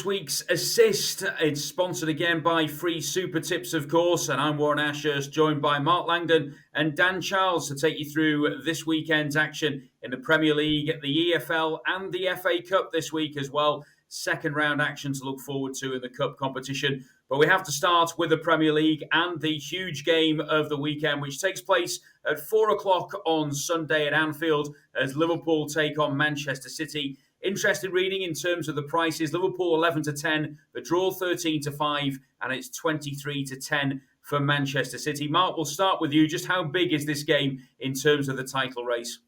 this week's Assist. It's sponsored again by Free Super Tips, of course, and I'm Warren Ashurst, joined by Mark Langdon and Dan Childs to take you through this weekend's action in the Premier League, the EFL and the FA Cup this week as well. Second round action to look forward to in the Cup competition. But we have to start with the Premier League and the huge game of the weekend, which takes place at 4 o'clock on Sunday at Anfield as Liverpool take on Manchester City. Interesting reading in terms of the prices. Liverpool 11 to 10, the draw 13 to 5, and it's 23 to 10 for Manchester City. Mark, we'll start with you. Just how big is this game in terms of the title race?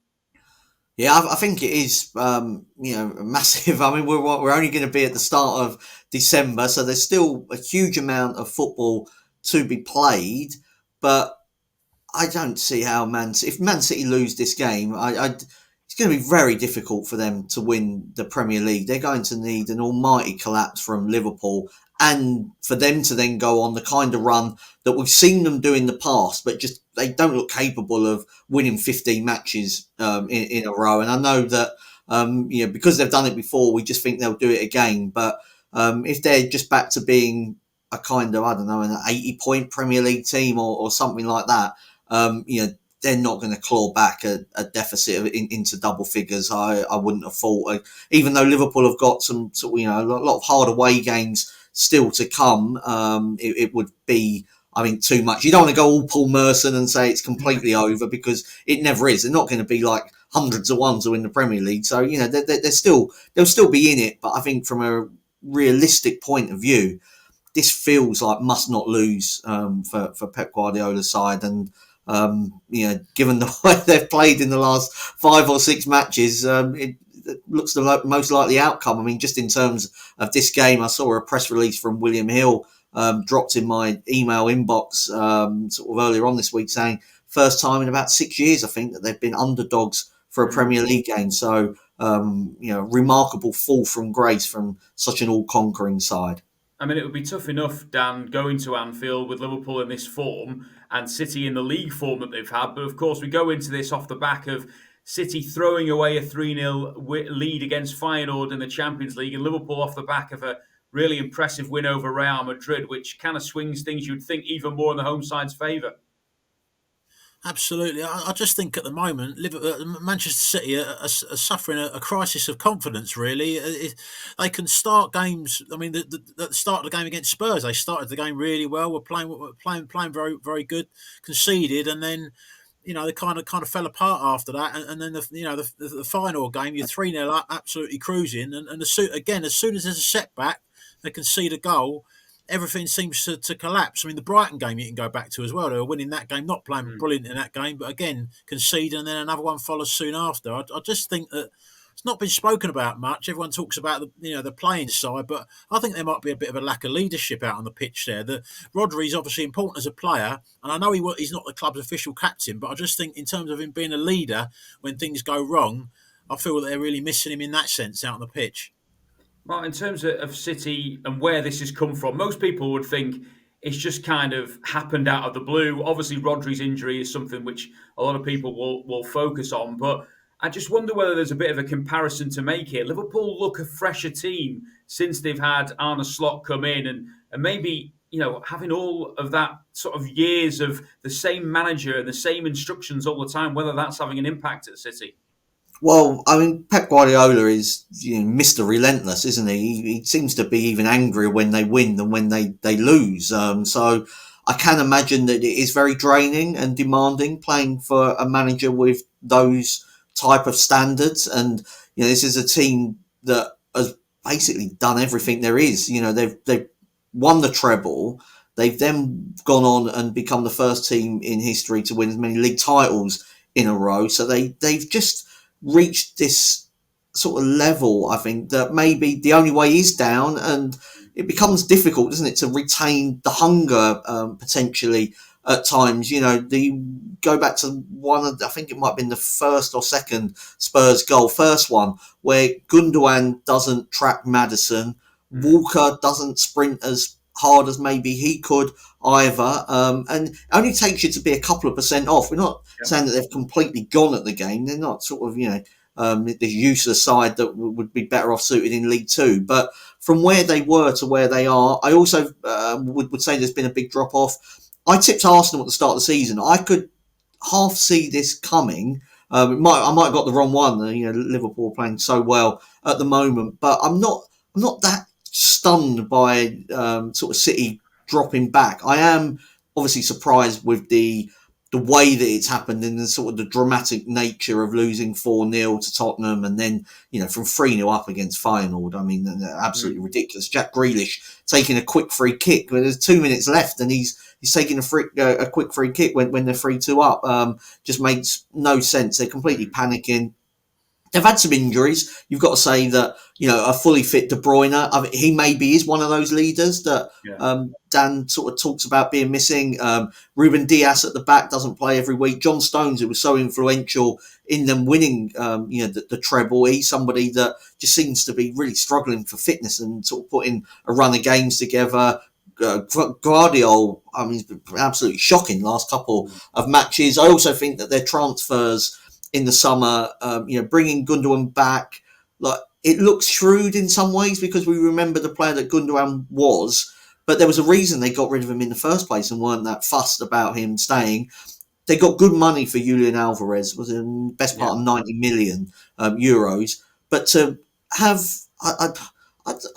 Yeah, I think it is, massive. I mean, we're only going to be at the start of December, so there's still a huge amount of football to be played. But I don't see how if Man City lose this game, it's going to be very difficult for them to win the Premier League. They're going to need an almighty collapse from Liverpool, and for them to then go on the kind of run that we've seen them do in the past, but just they don't look capable of winning 15 matches in a row. And I know that because they've done it before, we just think they'll do it again. But if they're just back to being a kind of, I don't know, an 80-point Premier League team or something like that, they're not going to claw back a deficit into double figures. I wouldn't have thought, even though Liverpool have got some sort of, a lot of hard away games still to come. It would be, I think, too much. You don't want to go all Paul Merson and say it's completely over, because it never is. They're not going to be like hundreds of ones to win the Premier League. So they'll still be in it. But I think from a realistic point of view, this feels like must not lose for Pep Guardiola's side. And given the way they've played in the last 5 or 6 matches, it looks the most likely outcome. I mean, just in terms of this game, I saw a press release from William Hill dropped in my email inbox sort of earlier on this week, saying first time in about 6 years, I think, that they've been underdogs for a Premier League game. So, remarkable fall from grace from such an all-conquering side. I mean, it would be tough enough, Dan, going to Anfield with Liverpool in this form and City in the league form that they've had. But of course, we go into this off the back of City throwing away a 3-0 lead against Feyenoord in the Champions League, and Liverpool off the back of a really impressive win over Real Madrid, which kind of swings things, you'd think, even more in the home side's favour. Absolutely. I just think at the moment, Manchester City are suffering a crisis of confidence, really. They can start games. I mean, at the start of the game against Spurs, they started the game really well. Were playing very, very good, conceded, and then they kind of fell apart after that. And then the final game, you're 3-0 up, absolutely cruising, and as soon as there's a setback, they concede a goal, everything seems to collapse. I mean, the Brighton game you can go back to as well. They were winning that game, not playing brilliant in that game, but again, conceding, and then another one follows soon after. I just think that it's not been spoken about much. Everyone talks about the playing side, but I think there might be a bit of a lack of leadership out on the pitch there. Rodri's obviously important as a player, and I know he's not the club's official captain, but I just think in terms of him being a leader when things go wrong, I feel that they're really missing him in that sense out on the pitch. Well, in terms of City and where this has come from, most people would think it's just kind of happened out of the blue. Obviously, Rodri's injury is something which a lot of people will focus on, but I just wonder whether there's a bit of a comparison to make here. Liverpool look a fresher team since they've had Arne Slot come in, and maybe having all of that sort of years of the same manager and the same instructions all the time, whether that's having an impact at City. Well, I mean, Pep Guardiola is Mr. Relentless, isn't he? He seems to be even angrier when they win than when they lose. So I can imagine that it is very draining and demanding playing for a manager with those type of standards. And this is a team that has basically done everything there is. They've won the treble. They've then gone on and become the first team in history to win as many league titles in a row. So they've just reached this sort of level, I think, that maybe the only way is down, and it becomes difficult, doesn't it, to retain the hunger potentially at times. Go back to one of, I think it might have been the first or second Spurs goal, first one, where Gundogan doesn't track Maddison, Walker doesn't sprint as hard as maybe he could either, and it only takes you to be a couple of % off. We're not saying that they've completely gone at the game. They're not sort of the useless side that would be better off suited in League Two, but from where they were to where they are. I also would say there's been a big drop off. I tipped Arsenal at the start of the season. I could half see this coming. I might have got the wrong one. Liverpool are playing so well at the moment, but I'm not that stunned by sort of City dropping back. I am obviously surprised with the way that it's happened and the sort of the dramatic nature of losing 4-0 to Tottenham and then, from 3-0 up against Feyenoord. I mean, absolutely ridiculous. Jack Grealish taking a quick free kick when there's 2 minutes left and he's taking a quick free kick when they're 3-2 up. Just makes no sense. They're completely panicking. They've had some injuries. You've got to say that, a fully fit De Bruyne, he maybe is one of those leaders that Dan sort of talks about being missing. Ruben Dias at the back doesn't play every week. John Stones, who was so influential in them winning, the treble, he's somebody that just seems to be really struggling for fitness and sort of putting a run of games together. Guardiola, he's been absolutely shocking last couple of matches. I also think that their transfers in the summer, bringing Gundogan back, like it looks shrewd in some ways because we remember the player that Gundogan was, but there was a reason they got rid of him in the first place and weren't that fussed about him staying. They got good money for Julian Alvarez, was the best part of 90 million euros, but to have,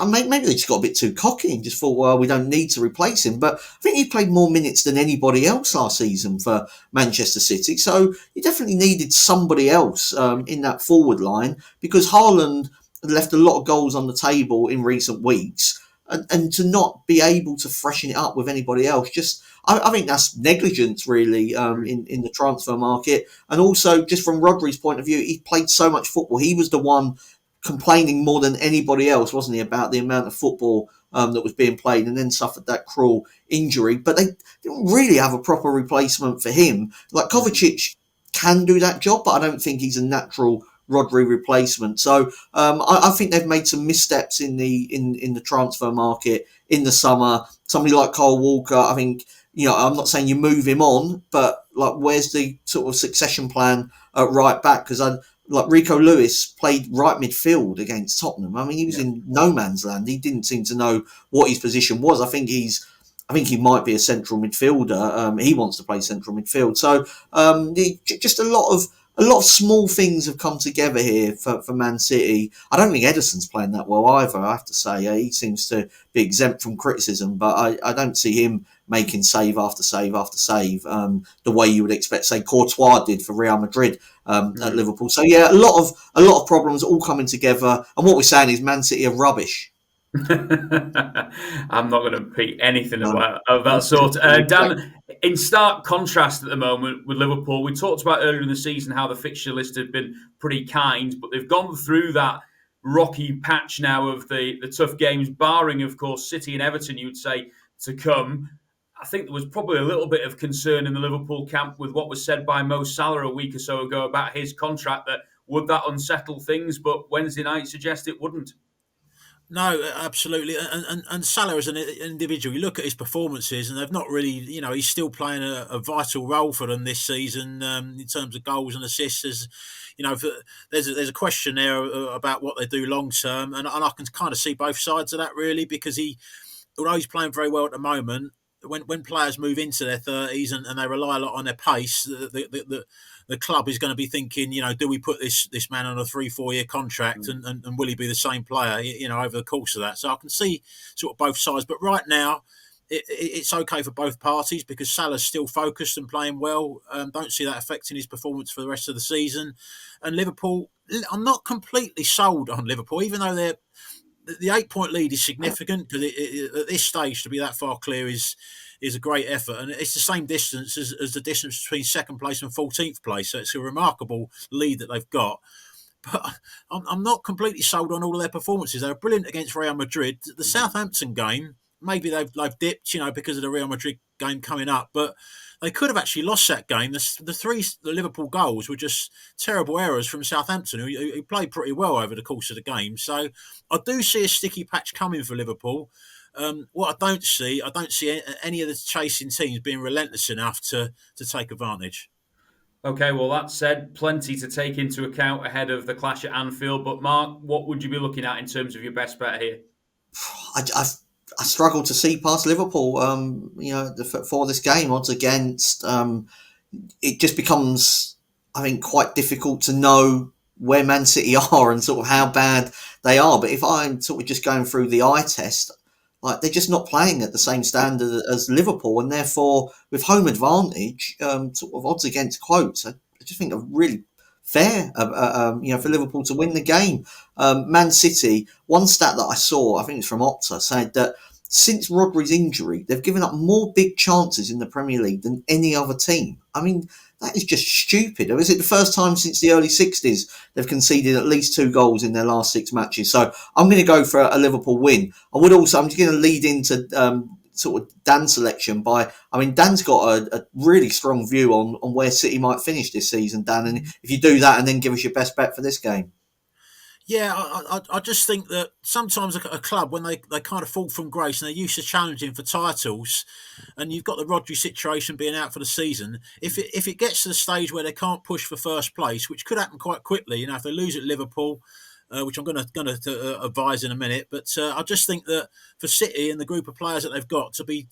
maybe they just got a bit too cocky and just thought, well, we don't need to replace him. But I think he played more minutes than anybody else last season for Manchester City. So you definitely needed somebody else in that forward line because Haaland left a lot of goals on the table in recent weeks. And to not be able to freshen it up with anybody else, I think that's negligence really in the transfer market. And also just from Rodri's point of view, he played so much football. He was the one complaining more than anybody else, wasn't he, about the amount of football that was being played and then suffered that cruel injury. But they didn't really have a proper replacement for him. Like Kovacic can do that job, but I don't think he's a natural Rodri replacement. So I think they've made some missteps in the transfer market in the summer. Somebody like Kyle Walker, I think, I'm not saying you move him on, but like where's the sort of succession plan at right back? Because like Rico Lewis played right midfield against Tottenham. I mean, he was in no man's land. He didn't seem to know what his position was. I think he might be a central midfielder. He wants to play central midfield. So just a lot of small things have come together here for Man City. I don't think Ederson's playing that well either, I have to say. He seems to be exempt from criticism, but I don't see him making save after save after save the way you would expect, say, Courtois did for Real Madrid at Liverpool. So, yeah, a lot of problems all coming together. And what we're saying is Man City are rubbish. I'm not going to repeat anything of that sort. Dan, in stark contrast at the moment with Liverpool, we talked about earlier in the season how the fixture list had been pretty kind, but they've gone through that rocky patch now of the tough games, barring, of course, City and Everton, you'd say, to come. I think there was probably a little bit of concern in the Liverpool camp with what was said by Mo Salah a week or so ago about his contract, that would that unsettle things, but Wednesday night suggests it wouldn't. No, absolutely. And Salah as an individual, you look at his performances and they've not really, he's still playing a vital role for them this season in terms of goals and assists. There's a question there about what they do long term. And I can kind of see both sides of that really, because although he's playing very well at the moment, when players move into their 30s and they rely a lot on their pace, the club is going to be thinking, do we put this man on a 3-4 year contract and will he be the same player, over the course of that? So I can see sort of both sides. But right now, it's okay for both parties because Salah's still focused and playing well. Don't see that affecting his performance for the rest of the season. And Liverpool, I'm not completely sold on Liverpool, even though the 8-point lead is significant, because at this stage to be that far clear is a great effort, and it's the same distance as the distance between second place and 14th place. So it's a remarkable lead that they've got. But I'm not completely sold on all of their performances. They were brilliant against Real Madrid. The Southampton game, maybe they've dipped, because of the Real Madrid game coming up, but they could have actually lost that game. The Liverpool goals were just terrible errors from Southampton, who played pretty well over the course of the game. So I do see a sticky patch coming for Liverpool. What I don't see any of the chasing teams being relentless enough to take advantage. Okay, well, that said, plenty to take into account ahead of the clash at Anfield. But Mark, what would you be looking at in terms of your best bet here? I struggle to see past Liverpool. For this game, odds against. It just becomes, I think, quite difficult to know where Man City are and sort of how bad they are. But if I'm sort of just going through the eye test, like they're just not playing at the same standard as Liverpool, and therefore with home advantage, sort of odds against quotes, I just think are really fair. For Liverpool to win the game. Man City, one stat that I saw, I think it's from Opta, said that since Rodri's injury, they've given up more big chances in the Premier League than any other team. I mean, that is just stupid. Or is it the first time since the early 60s they've conceded at least 2 goals in their last 6 matches? So I'm going to go for a Liverpool win. I'm just going to lead into sort of Dan's selection Dan's got a really strong view on where City might finish this season, Dan. And if you do that and then give us your best bet for this game. Yeah, I just think that sometimes a club, when they kind of fall from grace and they're used to challenging for titles, and you've got the Rodri situation being out for the season, if it gets to the stage where they can't push for first place, which could happen quite quickly, if they lose at Liverpool, which I'm going to advise in a minute, but I just think that for City and the group of players that they've got to be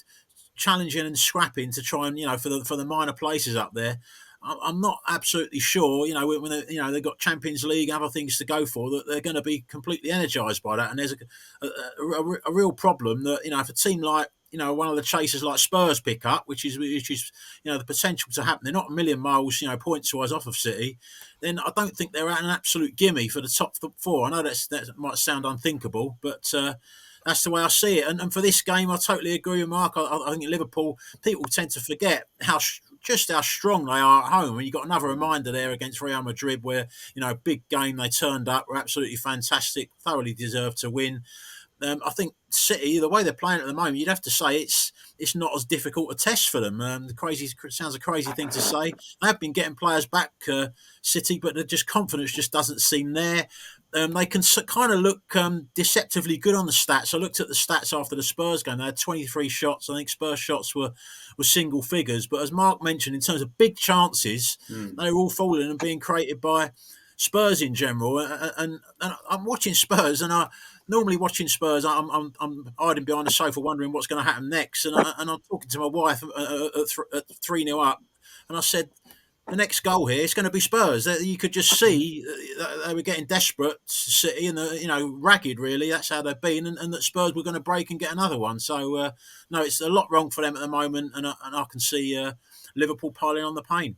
challenging and scrapping to try and for the minor places up there, I'm not absolutely sure, when they've got Champions League and other things to go for, that they're going to be completely energised by that. And there's a real problem that, if a team like, one of the chasers like Spurs pick up, which is the potential to happen, they're not a million miles, points-wise off of City, then I don't think they're an absolute gimme for the top 4. I know that might sound unthinkable, but that's the way I see it. And for this game, I totally agree with Mark. I think in Liverpool, people tend to forget how strong they are at home. And you've got another reminder there against Real Madrid where, big game, they turned up, were absolutely fantastic, thoroughly deserved to win. I think City, the way they're playing at the moment, you'd have to say it's not as difficult a test for them. Sounds a crazy thing to say. They have been getting players back, City, but confidence just doesn't seem there. They can kind of look deceptively good on the stats. I looked at the stats after the Spurs game. They had 23 shots. I think Spurs shots were single figures. But as Mark mentioned, in terms of big chances, they were all falling and being created by Spurs in general. And I'm watching Spurs, and normally watching Spurs, I'm hiding behind the sofa wondering what's going to happen next. And I'm talking to my wife at 3-0 up, and I said, the next goal here is going to be Spurs. You could just see they were getting desperate, City, and ragged. Really, that's how they've been, and that Spurs were going to break and get another one. So no, it's a lot wrong for them at the moment, and I can see Liverpool piling on the pain.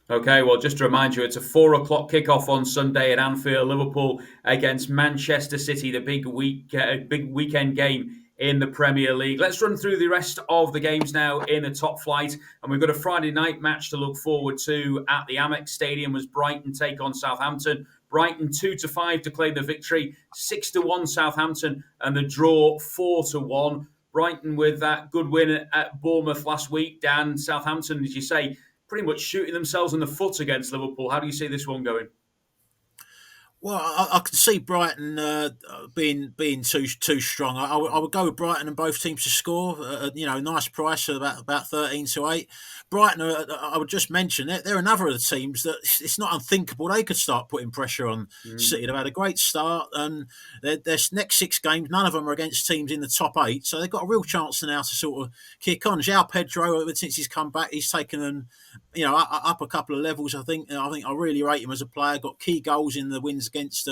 Okay, well, just to remind you, it's a 4:00 kickoff on Sunday at Anfield. Liverpool against Manchester City, the big weekend game in the Premier League. Let's run through the rest of the games now in the top flight. And we've got a Friday night match to look forward to at the Amex Stadium as Brighton take on Southampton. Brighton 2-5 to claim the victory, 6-1 Southampton, and the draw 4-1. Brighton with that good win at Bournemouth last week. Dan, Southampton, as you say, pretty much shooting themselves in the foot against Liverpool. How do you see this one going? Well, I can see Brighton being too strong. I would go with Brighton and both teams to score. Nice price at about 13-8. Brighton, I would just mention they're another of the teams that it's not unthinkable they could start putting pressure on City. They've had a great start, and their next 6 games, none of them are against teams in the top 8. So they've got a real chance now to sort of kick on. João Pedro, since he's come back, he's taken them, up a couple of levels. I think I really rate him as a player. Got key goals in the wins against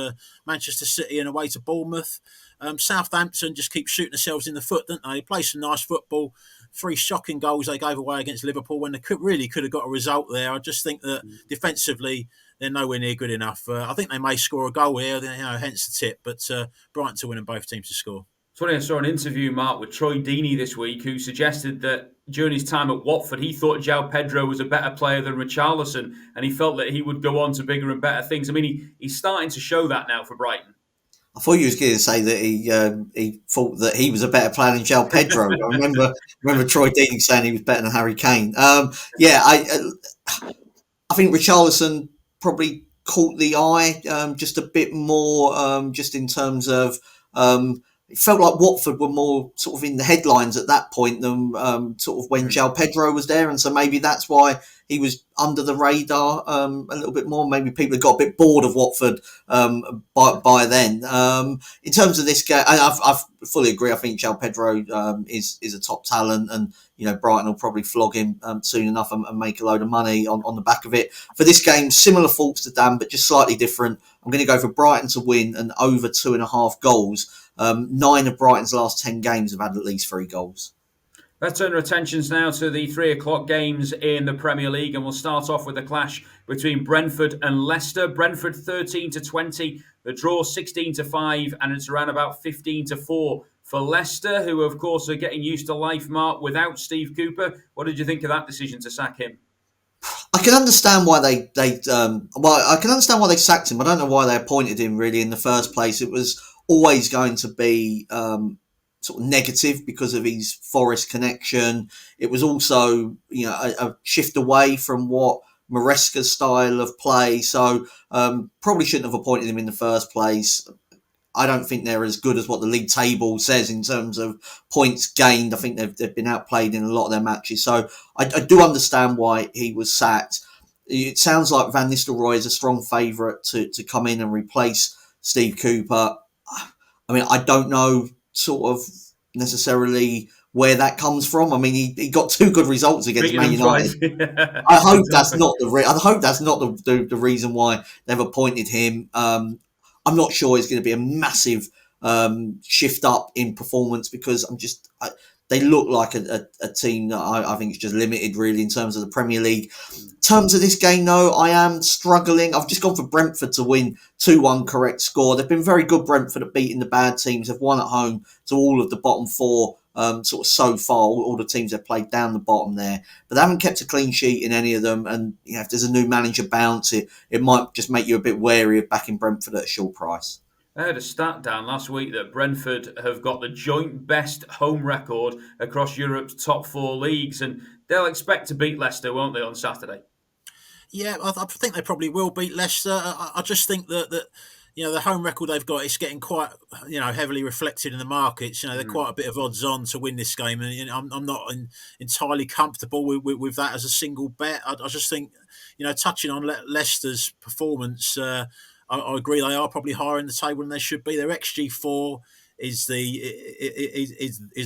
Manchester City and away to Bournemouth. Southampton just keep shooting themselves in the foot, don't they? They play some nice football. 3 shocking goals they gave away against Liverpool when they could have got a result there. I just think that defensively they're nowhere near good enough. I think they may score a goal here, hence the tip. But Brighton to win and both teams to score. It's funny, I saw an interview, Mark, with Troy Deeney this week, who suggested that during his time at Watford, he thought João Pedro was a better player than Richarlison, and he felt that he would go on to bigger and better things. I mean, he's starting to show that now for Brighton. I thought you was going to say that he thought that he was a better player than João Pedro. I remember Troy Deeney saying he was better than Harry Kane. I think Richarlison probably caught the eye just a bit more, just in terms of it felt like Watford were more sort of in the headlines at that point than sort of when João Pedro was there, and so maybe that's why he was under the radar a little bit more. Maybe people had got a bit bored of Watford by then. In terms of this game, I fully agree. I think João Pedro is a top talent, and Brighton will probably flog him soon enough and make a load of money on the back of it. For this game, similar thoughts to Dan, but just slightly different. I'm going to go for Brighton to win and over 2.5 goals. 9 of Brighton's last 10 games have had at least 3 goals. Let's turn our attentions now to the 3 o'clock games in the Premier League, and we'll start off with the clash between Brentford and Leicester. Brentford 13-20, the draw 16-5, and it's around about 15-4 for Leicester, who of course are getting used to life, Mark, without Steve Cooper. What did you think of that decision to sack him? I can understand why I can understand why they sacked him. I don't know why they appointed him really in the first place. It was always going to be sort of negative because of his Forest connection. It was also a shift away from what Maresca's style of play. So probably shouldn't have appointed him in the first place. I don't think they're as good as what the league table says in terms of points gained. I think they've been outplayed in a lot of their matches. So I do understand why he was sacked. It sounds like Van Nistelrooy is a strong favourite to come in and replace Steve Cooper. I mean, I don't know sort of necessarily where that comes from. I mean, he got 2 good results against Man United. I hope that's not the reason why they've appointed him. I'm not sure it's going to be a massive shift up in performance because they look like a team that I think is just limited really in terms of the Premier League. In terms of this game though, I am struggling. I've just gone for Brentford to win 2-1 correct score. They've been very good, Brentford, at beating the bad teams. They've won at home to all of the bottom 4 sort of so far, all the teams they've played down the bottom there. But they haven't kept a clean sheet in any of them. And if there's a new manager bounce, it might just make you a bit wary of backing Brentford at a short price. I heard a stat down last week that Brentford have got the joint best home record across Europe's top 4 leagues, and they'll expect to beat Leicester, won't they, on Saturday? Yeah, I think they probably will beat Leicester. I just think that the home record they've got is getting quite heavily reflected in the markets. They're quite a bit of odds on to win this game, and I'm not entirely comfortable with that as a single bet. I just think touching on Leicester's performance. I agree they are probably higher in the table than they should be. Their XG4 is the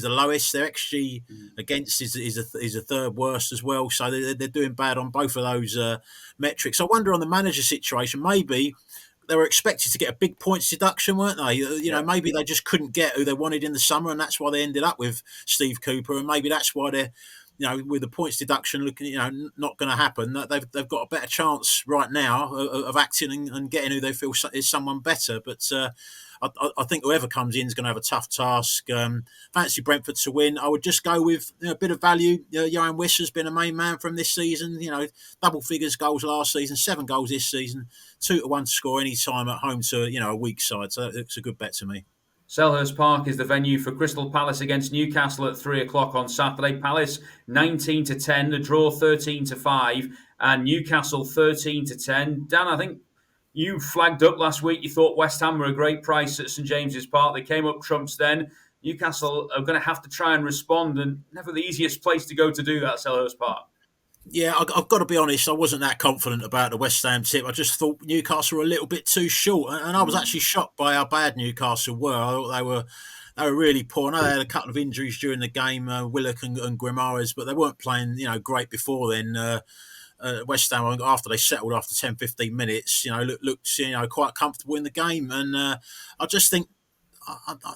lowest. Their XG against is the third worst as well. So they're doing bad on both of those metrics. I wonder on the manager situation, maybe they were expected to get a big points deduction, weren't they? Maybe they just couldn't get who they wanted in the summer, and that's why they ended up with Steve Cooper. And maybe that's why they're with the points deduction looking, not going to happen. They've got a better chance right now of acting and getting who they feel is someone better. But I think whoever comes in is going to have a tough task. Fancy Brentford to win. I would just go with a bit of value. Johan Wissa's been a main man from this season. Double figures goals last season, 7 goals this season, 2-1 to score any time at home to a weak side. So it's a good bet to me. Selhurst Park is the venue for Crystal Palace against Newcastle at 3 o'clock on Saturday. Palace 19-10, the draw 13-5, and Newcastle 13-10. Dan, I think you flagged up last week. You thought West Ham were a great price at St James's Park. They came up trumps then. Newcastle are going to have to try and respond, and never the easiest place to go to do that, Selhurst Park. Yeah, I've got to be honest, I wasn't that confident about the West Ham tip. I just thought Newcastle were a little bit too short, and I was actually shocked by how bad Newcastle were. I thought they were really poor. I know they had a couple of injuries during the game, Willock and Grimares, but they weren't playing great before then. West Ham, after they settled after 10-15 minutes, looked quite comfortable in the game, and I just think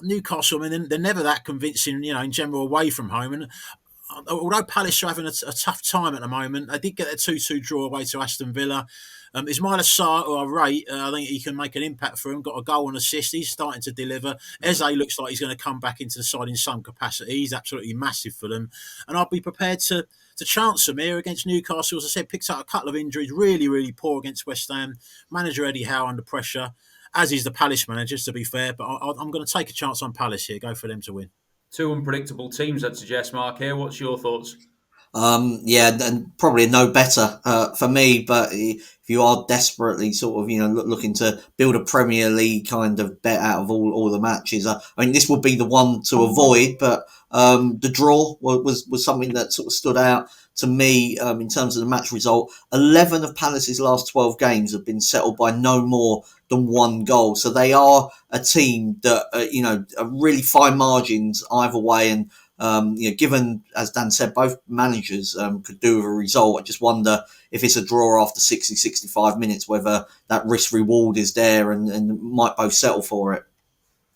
Newcastle, I mean, they're never that convincing, in general away from home, and although Palace are having a tough time at the moment, they did get a 2-2 draw away to Aston Villa. Ismaila Sarr, who I rate, I think he can make an impact for him. Got a goal and assist. He's starting to deliver. Eze looks like he's going to come back into the side in some capacity. He's absolutely massive for them. And I'll be prepared to chance them here against Newcastle. As I said, picked up a couple of injuries. Really, really poor against West Ham. Manager Eddie Howe under pressure, as is the Palace manager, to be fair. But I'm going to take a chance on Palace here. Go for them to win. 2 unpredictable teams, I'd suggest, Mark, here. What's your thoughts? Yeah, and probably no better for me. But if you are desperately sort of looking to build a Premier League kind of bet out of all the matches, I mean this would be the one to avoid. But the draw was something that sort of stood out to me in terms of the match result. 11 of Palace's last 12 games have been settled by no more than one goal. So they are a team that are really fine margins either way. And given, as Dan said, both managers could do with a result. I just wonder if it's a draw after 60, 65 minutes, whether that risk reward is there and might both settle for it.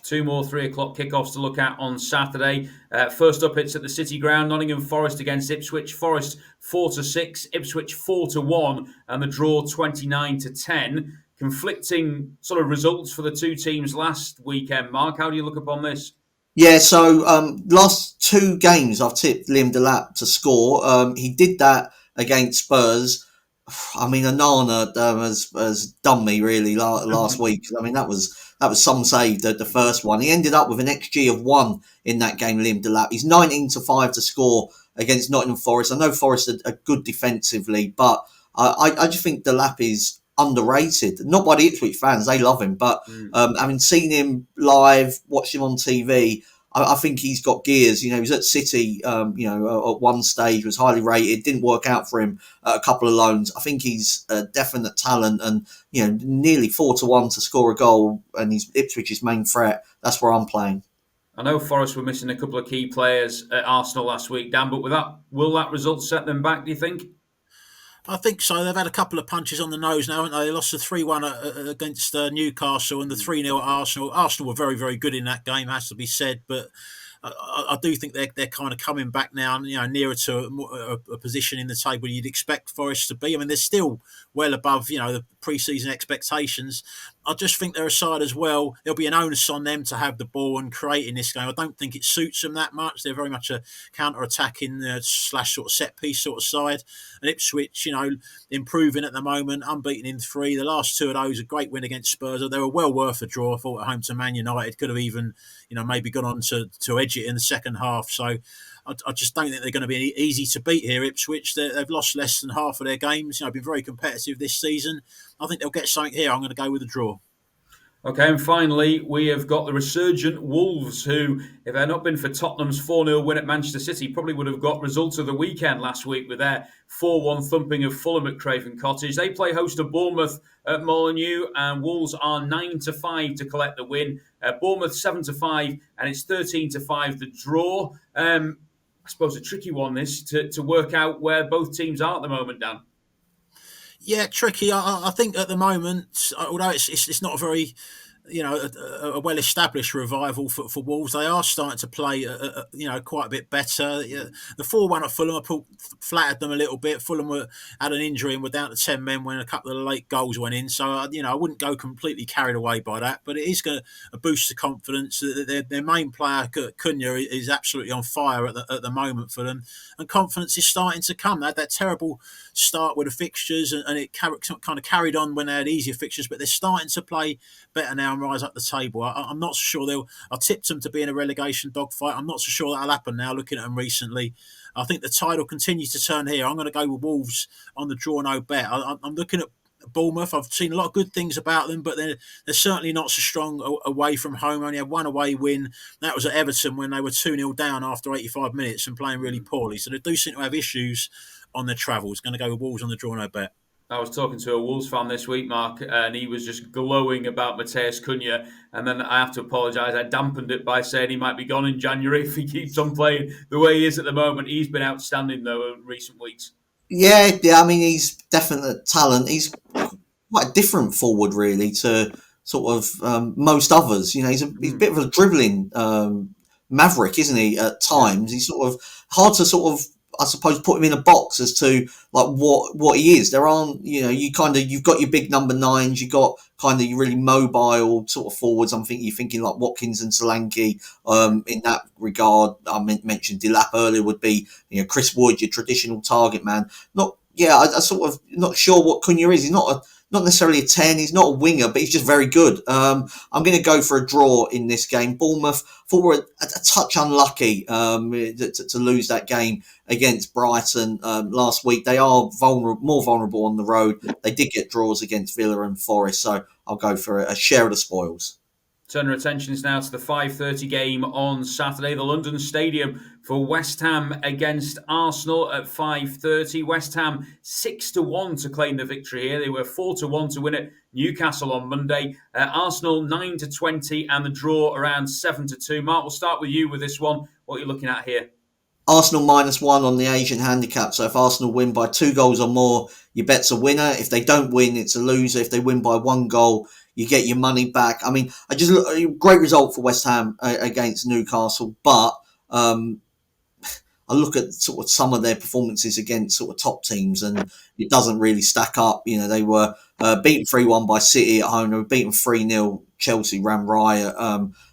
Two more 3 o'clock kickoffs to look at on Saturday. First up, it's at the City Ground. Nottingham Forest against Ipswich. Forest 4-6, Ipswich 4-1, and the draw 29-10. Conflicting sort of results for the two teams last weekend. Mark, how do you look upon this? Yeah, so last two games I've tipped Liam Delap to score. He did that against Spurs. I mean, Onana has done me really last week. I mean, that was some save, the first one. He ended up with an XG of 1 in that game, Liam Delap. He's 19-5 to score against Nottingham Forest. I know Forest are good defensively, but I just think Delap is underrated. Not by the Ipswich fans, they love him, but having seen him live, watched him on TV, I think he's got gears. He was at City, at one stage, was highly rated, didn't work out for him at a couple of loans. I think he's a definite talent, and nearly 4-1 to score a goal, and he's Ipswich's main threat. That's where I'm playing. I know Forest were missing a couple of key players at Arsenal last week, Dan, but will that result set them back, do you think? I think so. They've had a couple of punches on the nose now, haven't they? They lost the 3-1 against Newcastle and the 3-0 at Arsenal. Arsenal were very, very good in that game, has to be said. But I do think they're kind of coming back now, nearer to a position in the table you'd expect Forest to be. I mean, they're still well above, the pre-season expectations. I just think they're a side as well. There'll be an onus on them to have the ball and create in this game. I don't think it suits them that much. They're very much a counter-attacking / sort of set-piece sort of side. And Ipswich, improving at the moment, unbeaten in 3. The last 2 of those, a great win against Spurs. They were well worth a draw, I thought, at home to Man United. Could have even, maybe gone on to edge it in the second half. So I just don't think they're going to be easy to beat here, Ipswich. They've lost less than half of their games. Been very competitive this season. I think they'll get something here. I'm going to go with a draw. Okay, and finally, we have got the resurgent Wolves, who, if it had not been for Tottenham's 4-0 win at Manchester City, probably would have got results of the weekend last week with their 4-1 thumping of Fulham at Craven Cottage. They play host to Bournemouth at Molineux, and Wolves are 9-5 to collect the win. Bournemouth 7-5, and it's 13-5 the draw. I suppose a tricky one, this, to work out where both teams are at the moment, Dan. Yeah, tricky. I think at the moment, although it's not a very, a well-established revival for Wolves, they are starting to play, quite a bit better. The 4-1 at Fulham, I thought, flattered them a little bit. Fulham had an injury and were down to 10 men when a couple of the late goals went in. So, I wouldn't go completely carried away by that, but it is going to boost the confidence. Their main player, Cunha, is absolutely on fire at the moment for them, and confidence is starting to come. They had that terrible start with the fixtures, and it kind of carried on when they had easier fixtures, but they're starting to play better now and rise up the table. I'm not so sure I tipped them to be in a relegation dogfight. I'm not so sure that'll happen now, looking at them recently. I think the tide will continue to turn here. I'm going to go with Wolves on the draw no bet. I'm looking at Bournemouth. I've seen a lot of good things about them, but they're certainly not so strong away from home. Only had one away win. That was at Everton when they were 2-0 down after 85 minutes and playing really poorly. So they do seem to have issues on their travels. Going to go with Wolves on the draw no bet. I was talking to a Wolves fan this week, Mark, and he was just glowing about Mateus Cunha. And then I have to apologise. I dampened it by saying he might be gone in January if he keeps on playing the way he is at the moment. He's been outstanding, though, in recent weeks. Yeah. I mean, he's definite talent. He's quite a different forward, really, to sort of most others. He's a bit of a dribbling maverick, isn't he? At times, he's sort of hard to sort of, I suppose, put him in a box as to like what he is. There aren't, you've got your big number 9s, you got kind of your really mobile sort of forwards. You're thinking like Watkins and Solanke. In that regard, I mentioned Delap earlier would be, Chris Wood, your traditional target man. I sort of not sure what Cunha is. He's not not necessarily a 10. He's not a winger, but he's just very good. I'm going to go for a draw in this game. Bournemouth thought were a touch unlucky to lose that game against Brighton last week. They are more vulnerable on the road. They did get draws against Villa and Forest, so I'll go for a share of the spoils. Turn our attentions now to the 5:30 game on Saturday, the London Stadium for West Ham against Arsenal at 5:30. West Ham 6-1 to claim the victory here. They were 4-1 to win at Newcastle on Monday. Arsenal 9-20 and the draw around 7-2. Mark, we'll start with you with this one. What are you looking at here? Arsenal -1 on the Asian handicap. So if Arsenal win by 2 goals or more, your bet's a winner. If they don't win, it's a loser. If they win by 1 goal, you get your money back. I mean, great result for West Ham against Newcastle, but I look at sort of some of their performances against sort of top teams, and it doesn't really stack up. You know, they were beaten 3-1 by City at home. They were beaten 3-0. Chelsea ran riot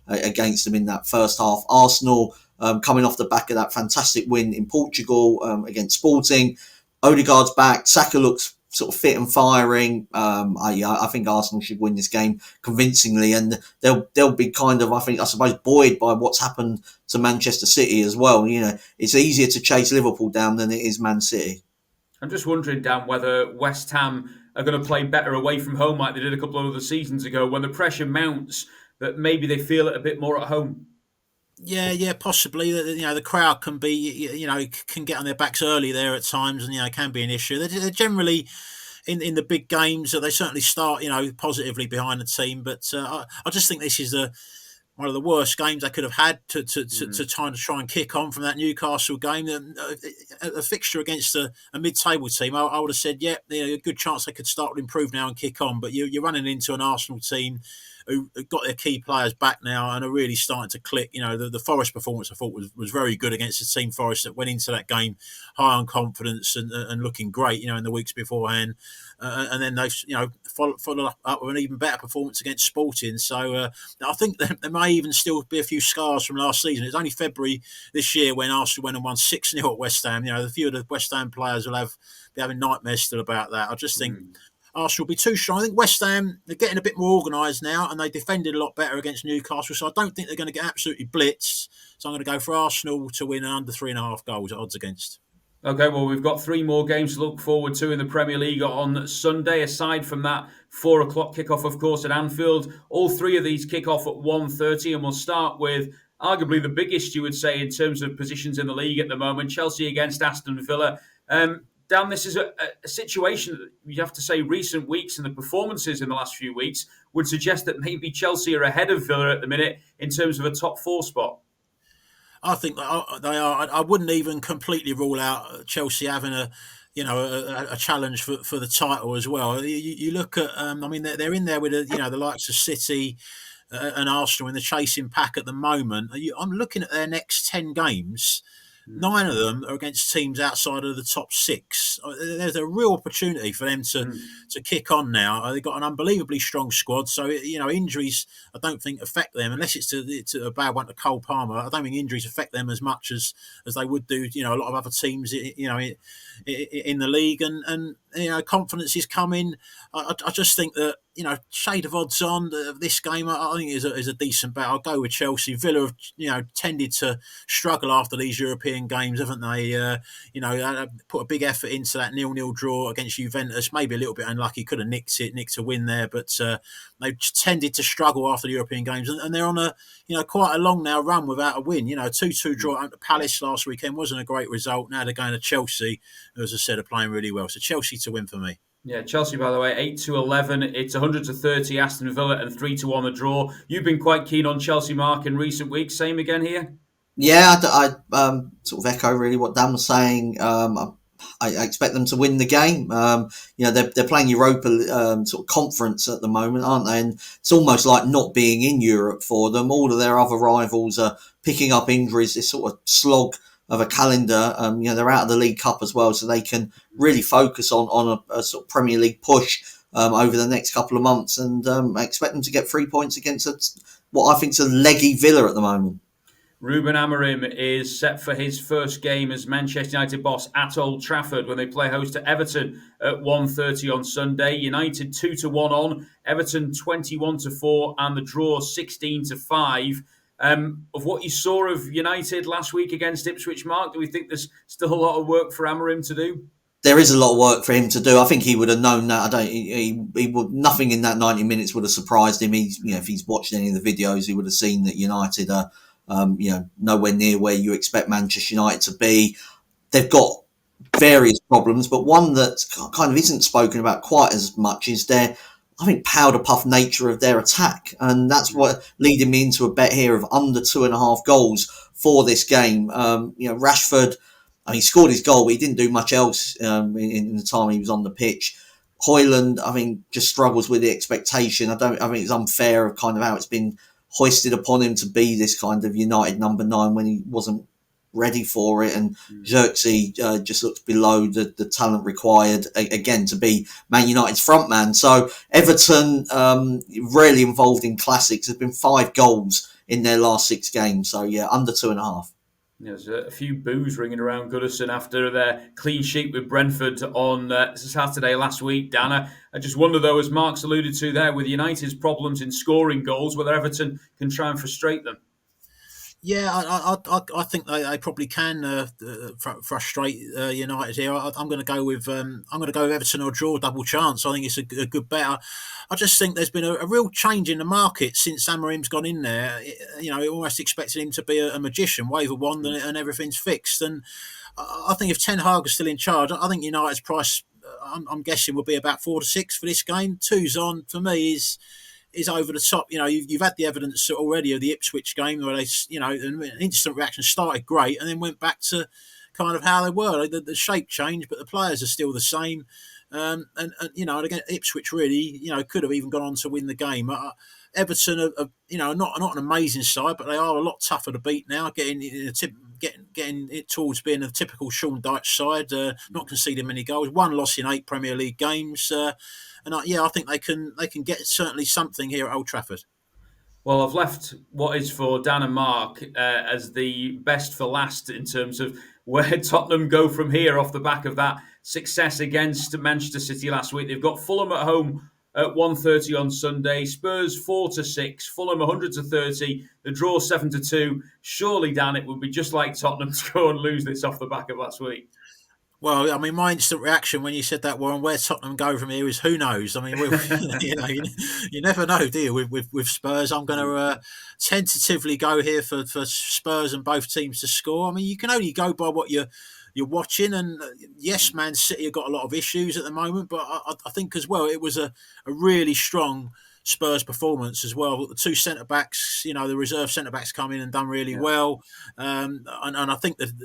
against them in that first half. Arsenal coming off the back of that fantastic win in Portugal against Sporting. Odegaard's back. Saka looks sort of fit and firing. I think Arsenal should win this game convincingly, and they'll be kind of, I suppose, buoyed by what's happened to Manchester City as well. You know, it's easier to chase Liverpool down than it is Man City. I'm just wondering, Dan, whether West Ham are going to play better away from home like they did a couple of other seasons ago when the pressure mounts, that maybe they feel it a bit more at home. Yeah, possibly. You know, the crowd can be, you know, can get on their backs early there at times, and you know, it can be an issue. They're generally in the big games. They certainly start, you know, positively behind the team. But I just think this is one of the worst games they could have had to try and kick on from that Newcastle game. A fixture against a mid-table team, I would have said, yeah, a good chance they could start to improve now and kick on. But you're running into an Arsenal team who got their key players back now and are really starting to click. You know, the Forest performance I thought was very good against the team Forest that went into that game high on confidence and looking great, you know, in the weeks beforehand. And then they've, you know, followed up with an even better performance against Sporting. So I think there may even still be a few scars from last season. It's only February this year when Arsenal went and won 6-0 at West Ham. You know, a few of the West Ham players will be having nightmares still about that. I just think Arsenal will be too strong. I think West Ham, they're getting a bit more organised now, and they defended a lot better against Newcastle, so I don't think they're going to get absolutely blitzed. So I'm going to go for Arsenal to win under 3.5 goals at odds against. Okay, well, we've got 3 more games to look forward to in the Premier League on Sunday, aside from that 4 o'clock kickoff, of course, at Anfield. All 3 of these kick off at 1:30, and we'll start with arguably the biggest, you would say, in terms of positions in the league at the moment, Chelsea against Aston Villa. Dan, this is a situation that you have to say recent weeks and the performances in the last few weeks would suggest that maybe Chelsea are ahead of Villa at the minute in terms of a top 4 spot. I think they are. I wouldn't even completely rule out Chelsea having a challenge for the title as well. You look at, I mean, they're in there with the likes of City and Arsenal in the chasing pack at the moment. I'm looking at their next 10 games. 9 of them are against teams outside of the top 6. There's a real opportunity for them to kick on now. They've got an unbelievably strong squad, so injuries I don't think affect them unless it's to a bad one to Cole Palmer. I don't think injuries affect them as much as they would do. A lot of other teams, in the league, and confidence is coming. I just think that. Shade of odds on this game. I think is a decent bet. I'll go with Chelsea. Villa have tended to struggle after these European games, haven't they? Put a big effort into that 0-0 draw against Juventus. Maybe a little bit unlucky. Could have nicked a win there, but they've tended to struggle after the European games, and they're on a quite a long now run without a win. 2-2 draw at Palace last weekend wasn't a great result. Now they're going to Chelsea, who, as I said, are playing really well. So Chelsea to win for me. Yeah, Chelsea, by the way, 8-11. It's 100-30 Aston Villa and 3-1 the draw. You've been quite keen on Chelsea, Mark, in recent weeks. Same again here? Yeah, I sort of echo really what Dan was saying. I expect them to win the game. They're playing Europa sort of conference at the moment, aren't they? And it's almost like not being in Europe for them. All of their other rivals are picking up injuries. This sort of slog of a calendar. They're out of the League Cup as well, so they can really focus on a sort of Premier League push over the next couple of months. And I expect them to get 3 points against what I think is a leggy Villa at the moment. Ruben Amorim is set for his first game as Manchester United boss at Old Trafford when they play host to Everton at 1:30 on Sunday. United 2-1 on, Everton 21-4, and the draw 16-5. Of what you saw of United last week against Ipswich, Mark, do we think there's still a lot of work for Amorim to do? There is a lot of work for him to do. I think he would have known that. I don't. He would. Nothing in that 90 minutes would have surprised him. If he's watched any of the videos, he would have seen that United are, nowhere near where you expect Manchester United to be. They've got various problems, but one that kind of isn't spoken about quite as much is their, I think, powder puff nature of their attack, and that's what leading me into a bet here of under 2.5 goals for this game. Rashford. He scored his goal, but he didn't do much else in the time he was on the pitch. Højlund, I think, just struggles with the expectation. I think it's unfair of kind of how it's been hoisted upon him to be this kind of United number 9 when he wasn't ready for it. And Xerxes just looks below the talent required, again, to be Man United's front man. So Everton, rarely involved in classics. There's been 5 goals in their last 6 games. So, yeah, under 2.5. There's a few boos ringing around Goodison after their clean sheet with Brentford on Saturday last week, Dan. I just wonder, though, as Mark's alluded to there, with United's problems in scoring goals, whether Everton can try and frustrate them. Yeah, I think they probably can frustrate United here. I'm going to go with Everton or draw, double chance. I think it's a good bet. I just think there's been a real change in the market since Amorim's gone in there. Almost expected him to be a magician, wave a wand and everything's fixed. And I think if Ten Hag is still in charge, I think United's price, I'm guessing, will be about 4 to 6 for this game. 2's on for me is over the top. You've had the evidence already of the Ipswich game where they, an instant reaction started great and then went back to kind of how they were. The shape changed, but the players are still the same. And again, Ipswich really, could have even gone on to win the game. Everton are not an amazing side, but they are a lot tougher to beat now. Getting it towards being a typical Sean Dyche side, not conceding many goals. 1 loss in 8 Premier League games. I think they can get certainly something here at Old Trafford. Well, I've left what is for Dan and Mark as the best for last in terms of where Tottenham go from here off the back of that success against Manchester City last week. They've got Fulham at home at 1:30 on Sunday. Spurs 4 to 6. Fulham 100 to 30. The draw 7 to 2. Surely, Dan, it would be just like Tottenham to go and lose this off the back of last week. Well, I mean, my instant reaction when you said that, Warren, where Tottenham go from here is who knows. I mean, you never know, do you? With Spurs, I'm going to tentatively go here for Spurs and both teams to score. I mean, you can only go by what you're watching, and yes, Man City have got a lot of issues at the moment, but I think as well it was a really strong Spurs performance as well. The 2 centre backs, the reserve centre backs come in and done really well, and I think that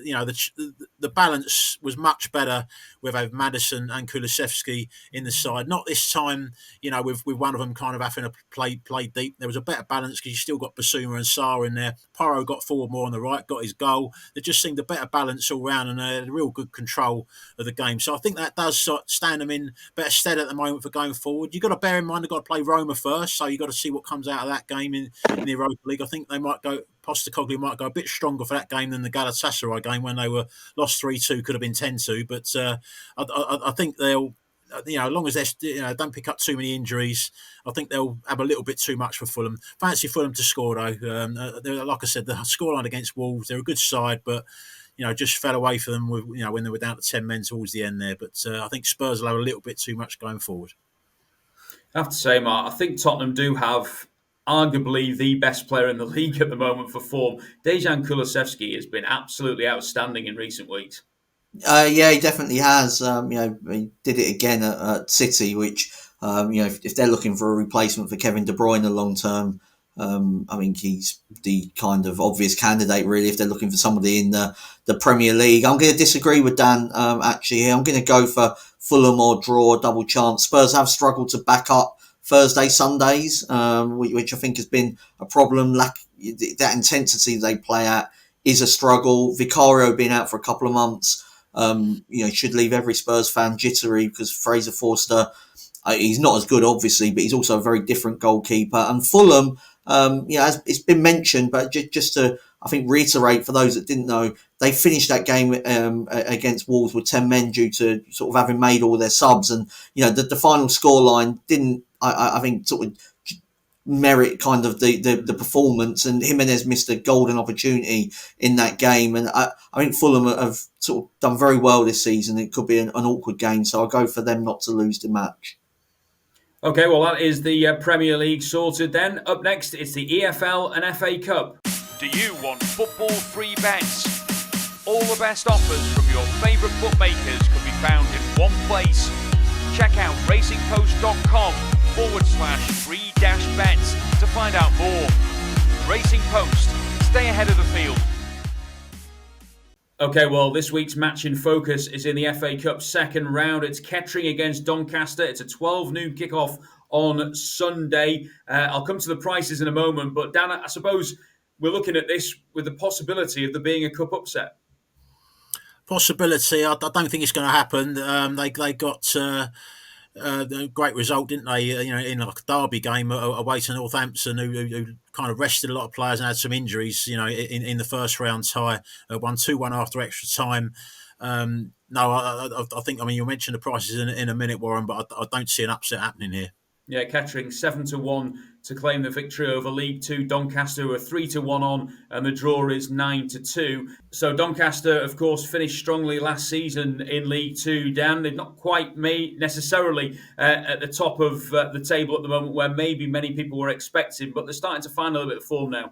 the balance was much better with Maddison and Kulusevski in the side. Not this time, with one of them kind of having to play deep. There was a better balance because you still got Basuma and Sarr in there. Porro got forward more on the right, got his goal. There just seemed a better balance all round and a real good control of the game. So I think that does stand them in better stead at the moment for going forward. You've got to bear in mind they've got to play Roma first, so you've got to see what comes out of that game in the Europa League. I think they might go. Postecoglou might go a bit stronger for that game than the Galatasaray game when they were lost 3-2, could have been 10-2. But I think they'll, as long as they don't pick up too many injuries, I think they'll have a little bit too much for Fulham. Fancy Fulham to score though. Like I said, the scoreline against Wolves, they're a good side, but just fell away for them with, when they were down to 10 men towards the end there. But I think Spurs will have a little bit too much going forward. I have to say, Mark, I think Tottenham do have arguably the best player in the league at the moment for form. Dejan Kulusevski has been absolutely outstanding in recent weeks. Yeah, he definitely has. He did it again at City, which, if they're looking for a replacement for Kevin De Bruyne long term, I think he's the kind of obvious candidate, really, if they're looking for somebody in the Premier League. I'm going to disagree with Dan, actually, here. I'm going to go for Fulham or draw, double chance. Spurs have struggled to back up Thursday, Sundays, which I think has been a problem. That intensity they play at is a struggle. Vicario being out for a couple of months, should leave every Spurs fan jittery because Fraser Forster, he's not as good, obviously, but he's also a very different goalkeeper. And Fulham, as it's been mentioned, but just to I think reiterate for those that didn't know, they finished that game against Wolves with 10 men due to sort of having made all their subs. And, the final scoreline didn't, I think, sort of merit kind of the performance, and Jimenez missed a golden opportunity in that game. And I think Fulham have sort of done very well this season. It could be an awkward game, so I'll go for them not to lose the match. Okay, well, that is the Premier League sorted then. Up next, it's the EFL and FA Cup. Do you want football free bets? All the best offers from your favourite bookmakers can be found in one place. Check out racingpost.com/free-bets to find out more. Racing Post, stay ahead of the field. Okay, well, this week's match in focus is in the FA Cup second round. It's Kettering against Doncaster. It's a 12 noon kickoff on Sunday. I'll come to the prices in a moment, but Dan, I suppose we're looking at this with the possibility of there being a cup upset. Possibility. I don't think it's going to happen. They got a great result, didn't they? In like a derby game away to Northampton, who kind of rested a lot of players and had some injuries. In the first round tie, won 2-1 after extra time. No, I think. I mean, you'll mention the prices in a minute, Warren, but I don't see an upset happening here. Yeah, Kettering 7-1 to claim the victory over League Two Doncaster, who are 3-1 on, and the draw is 9-2. So Doncaster, of course, finished strongly last season in League Two. Dan, they've not quite made necessarily at the top of the table at the moment, where maybe many people were expecting, but they're starting to find a little bit of form now.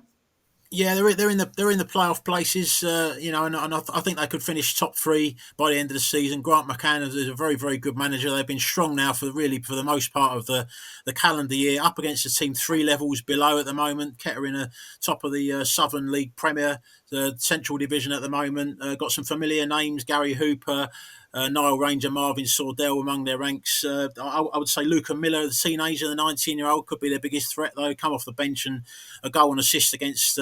Yeah, they're in the playoff places, and I think they could finish top three by the end of the season. Grant McCann is a very, very good manager. They've been strong now for the most part of the calendar year, up against a team 3 levels below at the moment. Kettering are top of the Southern League Premier, the Central Division at the moment. Got some familiar names: Gary Hooper, Niall Ranger, Marvin Sordell among their ranks. I would say Luca Miller, the teenager, the 19-year-old, could be their biggest threat, though. Come off the bench and a goal and assist against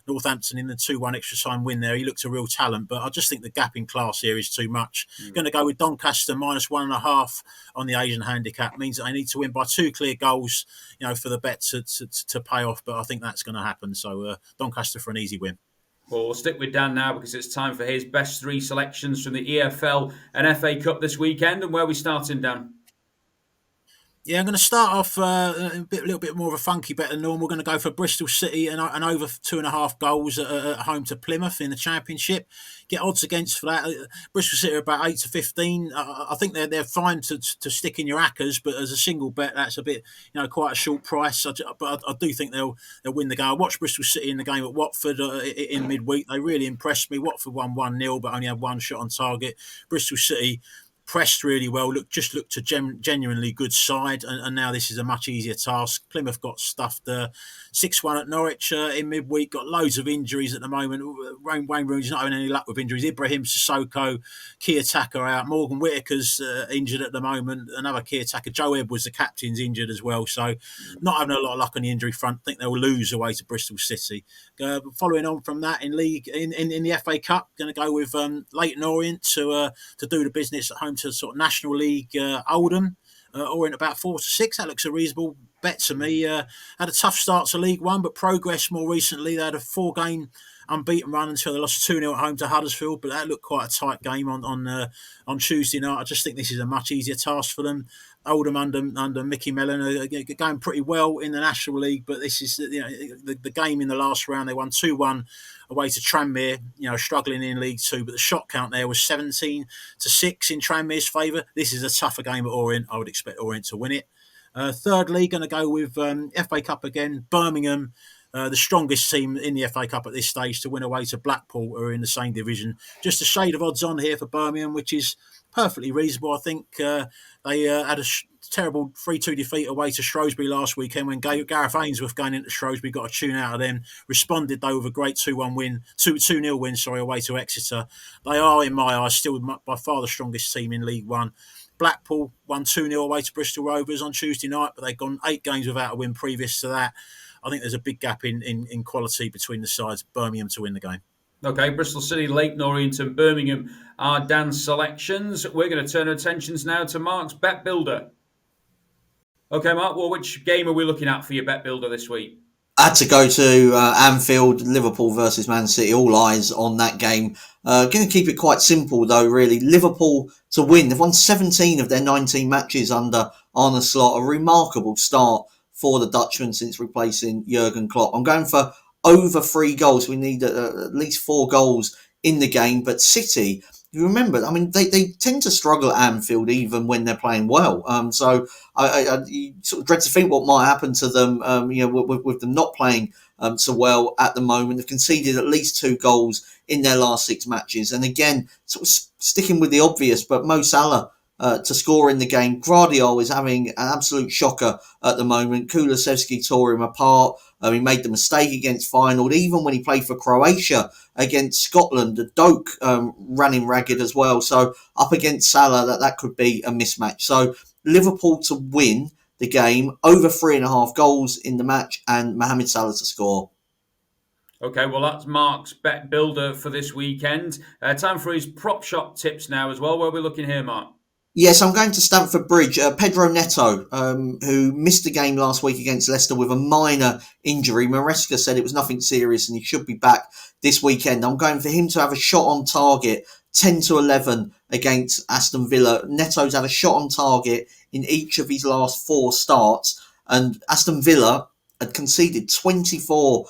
Northampton in the 2-1 extra time win there. He looked a real talent, but I just think the gap in class here is too much. Going to go with Doncaster -1.5 on the Asian handicap. Means that they need to win by 2 clear goals, for the bet to pay off. But I think that's going to happen. So Doncaster for an easy win. Well, we'll stick with Dan now because it's time for his best 3 selections from the EFL and FA Cup this weekend. And where are we starting, Dan? Yeah, I'm going to start off a little bit more of a funky bet than normal. We're going to go for Bristol City and over 2.5 goals at home to Plymouth in the Championship. Get odds against for that. Bristol City are about 8 to 15. I think they're fine to stick in your accas, but as a single bet, that's a bit quite a short price. But I do think they'll win the game. I watched Bristol City in the game at Watford in midweek. They really impressed me. Watford won 1-0, but only had 1 shot on target. Bristol City pressed really well, looked a genuinely good side, and now this is a much easier task. Plymouth got stuffed 6-1 at Norwich in midweek, got loads of injuries at the moment. Wayne Rooney's not having any luck with injuries. Ibrahim Sissoko, key attacker out. Morgan Whittaker's injured at the moment, another key attacker. Joe Edwards, the captain's injured as well, so not having a lot of luck on the injury front. I think they'll lose away to Bristol City. Following on from that in the FA Cup, going to go with Leyton Orient to do the business at home to sort of National League Oldham. Orient about 4 to 6. That looks a reasonable bet to me. Had a tough start to League One, but progressed more recently. They had a 4-game unbeaten run until they lost 2-0 at home to Huddersfield, but that looked quite a tight game on Tuesday night. I just think this is a much easier task for them. Oldham under Mickey Mellon are going pretty well in the National League, but this is the game in the last round. They won 2-1 away to Tranmere, struggling in League Two, but the shot count there was 17 to 6 in Tranmere's favour. This is a tougher game at Orient. I would expect Orient to win it. Thirdly, going to go with FA Cup again, Birmingham. The strongest team in the FA Cup at this stage to win away to Blackpool, who are in the same division. Just a shade of odds on here for Birmingham, which is perfectly reasonable. I think they had a terrible 3-2 defeat away to Shrewsbury last weekend when Gareth Ainsworth going into Shrewsbury got a tune out of them. Responded though with a great 2-1 win, 2-0 win, away to Exeter. They are, in my eyes, still by far the strongest team in League One. Blackpool won 2-0 away to Bristol Rovers on Tuesday night, but they've gone 8 games without a win previous to that. I think there's a big gap in quality between the sides. Birmingham to win the game. Okay, Bristol City, Leyton Orient and Birmingham are Dan's selections. We're going to turn our attentions now to Mark's Bet Builder. Okay, Mark, well, which game are we looking at for your Bet Builder this week? Had to go to Anfield, Liverpool versus Man City, all eyes on that game. Going to keep it quite simple though, really. Liverpool to win. They've won 17 of their 19 matches under Arne Slot. A remarkable start for the Dutchman since replacing Jurgen Klopp. I'm going for over 3 goals. We need at least 4 goals in the game. But City, you remember, I mean, they tend to struggle at Anfield even when they're playing well. So you sort of dread to think what might happen to them, with them not playing so well at the moment. They've conceded at least 2 goals in their last 6 matches. And again, sort of sticking with the obvious, but Mo Salah to score in the game. Gvardiol is having an absolute shocker at the moment. Kulusevski tore him apart. He made the mistake against Feyenoord. Even when he played for Croatia against Scotland, the Doak ran him ragged as well. So up against Salah, that could be a mismatch. So Liverpool to win the game, over 3.5 goals in the match, and Mohamed Salah to score. Okay, well, that's Mark's bet builder for this weekend. Time for his prop shop tips now as well. Where are we looking here, Mark? Yes, I'm going to Stamford Bridge. Pedro Neto, who missed the game last week against Leicester with a minor injury. Maresca said it was nothing serious and he should be back this weekend. I'm going for him to have a shot on target, 10-11 against Aston Villa. Neto's had a shot on target in each of his last 4 starts, and Aston Villa had conceded 24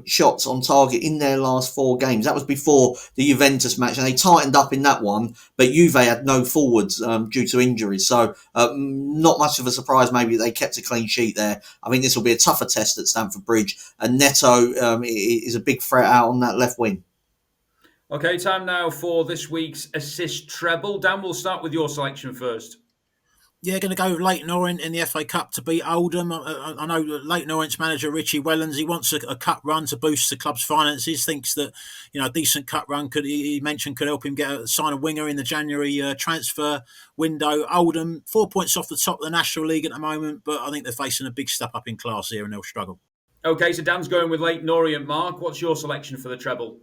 shots on target in their last 4 games. That was before the Juventus match, and they tightened up in that one, but Juve had no forwards due to injuries. So not much of a surprise maybe they kept a clean sheet there. I think this will be a tougher test at Stamford Bridge, and Neto is a big threat out on that left wing. Okay, time now for this week's assist treble. Dan, we'll start with your selection first. Yeah, going to go with Leyton Orient in the FA Cup to beat Oldham. I know Leyton Orient's manager Richie Wellens, he wants a cup run to boost the club's finances. Thinks that a decent cup run could help him sign a winger in the January transfer window. Oldham 4 points off the top of the National League at the moment, but I think they're facing a big step up in class here and they'll struggle. Okay, so Dan's going with Leyton Orient. Mark, what's your selection for the treble?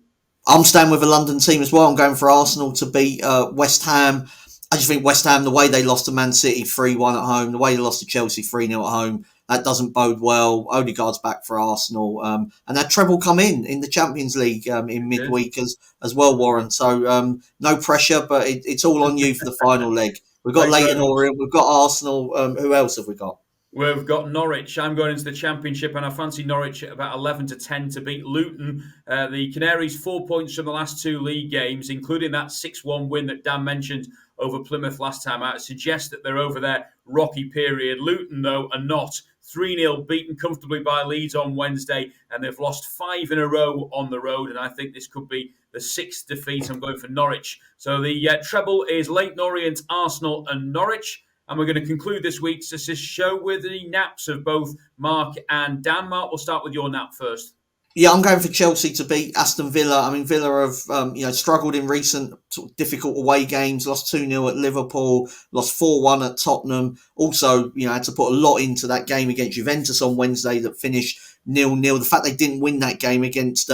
I'm staying with a London team as well. I'm going for Arsenal to beat West Ham. I just think West Ham, the way they lost to Man City 3-1 at home, the way they lost to Chelsea 3-0 at home, that doesn't bode well. Odegaard's back for Arsenal. And that treble come in the Champions League in midweek as well, Warren. So no pressure, but it's all on you for the final leg. We've got Leyton Orient, we've got Arsenal. Who else have we got? We've got Norwich. I'm going into the Championship, and I fancy Norwich at about 11-10 to beat Luton. The Canaries 4 points from the last 2 league games, including that 6-1 win that Dan mentioned over Plymouth last time out. It suggests that they're over their rocky period. Luton, though, are not. 3-0 beaten comfortably by Leeds on Wednesday, and they've lost 5 in a row on the road, and I think this could be the 6th defeat. I'm going for Norwich. So the treble is Leyton Orient, Arsenal and Norwich. And we're going to conclude this week's assist show with the naps of both Mark and Dan. Mark, we'll start with your nap first. Yeah, I'm going for Chelsea to beat Aston Villa. I mean, Villa have struggled in recent sort of difficult away games. Lost 2-0 at Liverpool, lost 4-1 at Tottenham. Also, had to put a lot into that game against Juventus on Wednesday that finished 0-0. The fact they didn't win that game against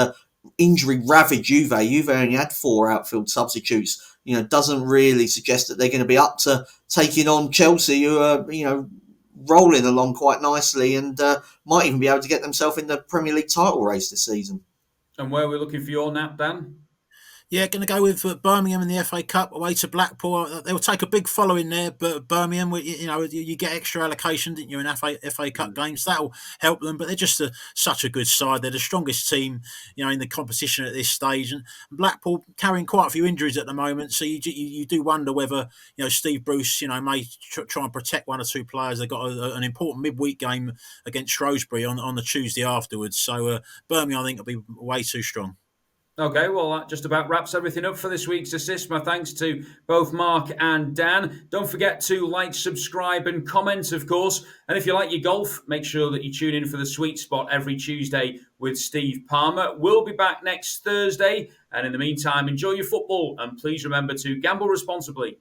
injury-ravaged Juve. Juve only had 4 outfield substitutes. Doesn't really suggest that they're going to be up to taking on Chelsea, who are, rolling along quite nicely and might even be able to get themselves in the Premier League title race this season. And where are we looking for your nap, Dan? Yeah, going to go with Birmingham in the FA Cup away to Blackpool. They'll take a big following there, but Birmingham, you get extra allocation, didn't you, in FA Cup games? That'll help them, but they're just such a good side. They're the strongest team, in the competition at this stage. And Blackpool carrying quite a few injuries at the moment, so you do wonder whether Steve Bruce, may try and protect 1 or 2 players. They've got an important midweek game against Shrewsbury on the Tuesday afterwards. So Birmingham, I think, will be way too strong. Okay, well, that just about wraps everything up for this week's assist. My thanks to both Mark and Dan. Don't forget to like, subscribe and comment, of course. And if you like your golf, make sure that you tune in for the Sweet Spot every Tuesday with Steve Palmer. We'll be back next Thursday. And in the meantime, enjoy your football and please remember to gamble responsibly.